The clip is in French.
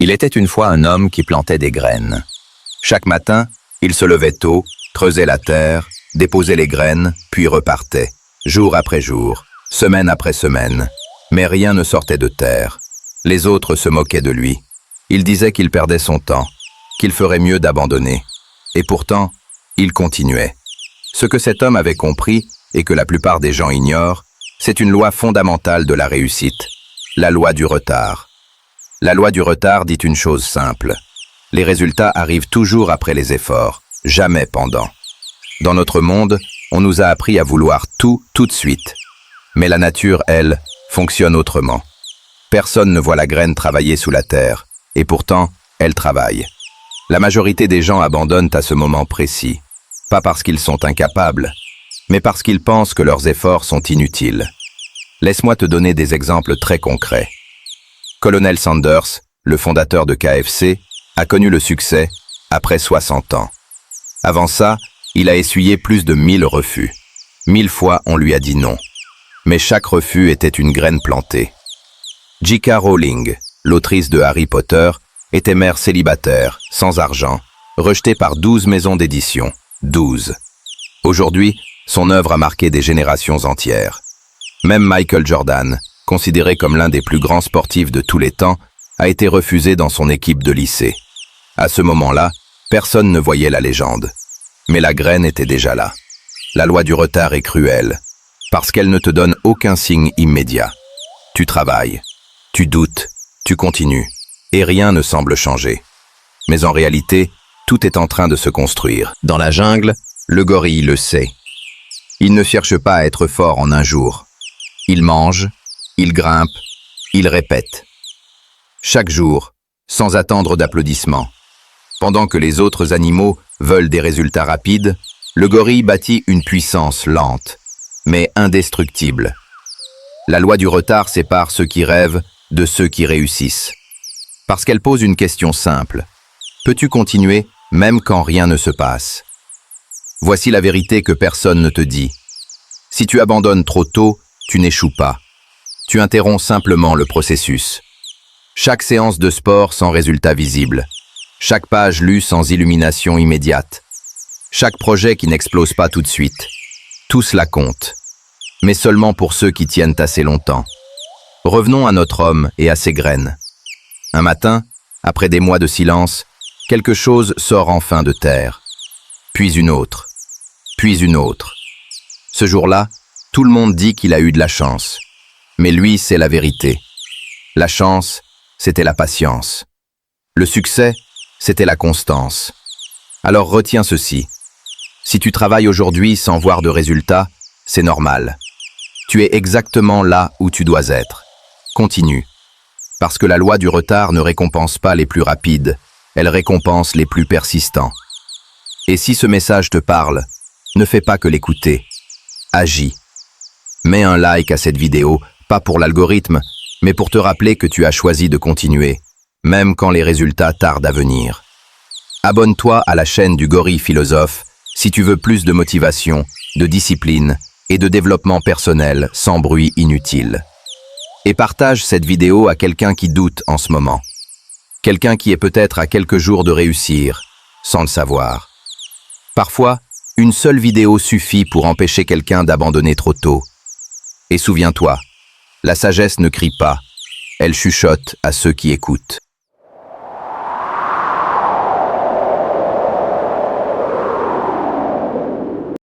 Il était une fois un homme qui plantait des graines. Chaque matin, il se levait tôt, creusait la terre, déposait les graines, puis repartait, jour après jour, semaine après semaine. Mais rien ne sortait de terre. Les autres se moquaient de lui. Ils disaient qu'il perdait son temps, qu'il ferait mieux d'abandonner. Et pourtant, il continuait. Ce que cet homme avait compris, et que la plupart des gens ignorent, c'est une loi fondamentale de la réussite, la loi du retard. La loi du retard dit une chose simple. Les résultats arrivent toujours après les efforts, jamais pendant. Dans notre monde, on nous a appris à vouloir tout de suite. Mais la nature, elle, fonctionne autrement. Personne ne voit la graine travailler sous la terre, et pourtant, elle travaille. La majorité des gens abandonnent à ce moment précis, pas parce qu'ils sont incapables, mais parce qu'ils pensent que leurs efforts sont inutiles. Laisse-moi te donner des exemples très concrets. Colonel Sanders, le fondateur de KFC, a connu le succès après 60 ans. Avant ça, il a essuyé plus de 1000 refus. 1000 fois, on lui a dit non. Mais chaque refus était une graine plantée. J.K. Rowling, l'autrice de Harry Potter, était mère célibataire, sans argent, rejetée par 12 maisons d'édition. 12. Aujourd'hui, son œuvre a marqué des générations entières. Même Michael Jordan, considéré comme l'un des plus grands sportifs de tous les temps, a été refusé dans son équipe de lycée. À ce moment-là, personne ne voyait la légende. Mais la graine était déjà là. La loi du retard est cruelle, parce qu'elle ne te donne aucun signe immédiat. Tu travailles, tu doutes, tu continues, et rien ne semble changer. Mais en réalité, tout est en train de se construire. Dans la jungle, le gorille le sait. Il ne cherche pas à être fort en un jour. Il mange, il grimpe, il répète. Chaque jour, sans attendre d'applaudissements. Pendant que les autres animaux veulent des résultats rapides, le gorille bâtit une puissance lente, mais indestructible. La loi du retard sépare ceux qui rêvent de ceux qui réussissent. Parce qu'elle pose une question simple. Peux-tu continuer même quand rien ne se passe? Voici la vérité que personne ne te dit. Si tu abandonnes trop tôt, tu n'échoues pas. Tu interromps simplement le processus. Chaque séance de sport sans résultat visible. Chaque page lue sans illumination immédiate. Chaque projet qui n'explose pas tout de suite. Tout cela compte. Mais seulement pour ceux qui tiennent assez longtemps. Revenons à notre homme et à ses graines. Un matin, après des mois de silence, quelque chose sort enfin de terre. Puis une autre. Puis une autre. Ce jour-là, tout le monde dit qu'il a eu de la chance. Mais lui, c'est la vérité. La chance, c'était la patience. Le succès, c'était la constance. Alors retiens ceci. Si tu travailles aujourd'hui sans voir de résultats, c'est normal. Tu es exactement là où tu dois être. Continue. Parce que la loi du retard ne récompense pas les plus rapides, elle récompense les plus persistants. Et si ce message te parle, ne fais pas que l'écouter. Agis. Mets un like à cette vidéo, pas pour l'algorithme, mais pour te rappeler que tu as choisi de continuer, même quand les résultats tardent à venir. Abonne-toi à la chaîne du Gorille Philosophe si tu veux plus de motivation, de discipline et de développement personnel sans bruit inutile. Et partage cette vidéo à quelqu'un qui doute en ce moment. Quelqu'un qui est peut-être à quelques jours de réussir, sans le savoir. Parfois, une seule vidéo suffit pour empêcher quelqu'un d'abandonner trop tôt. Et souviens-toi, la sagesse ne crie pas, elle chuchote à ceux qui écoutent.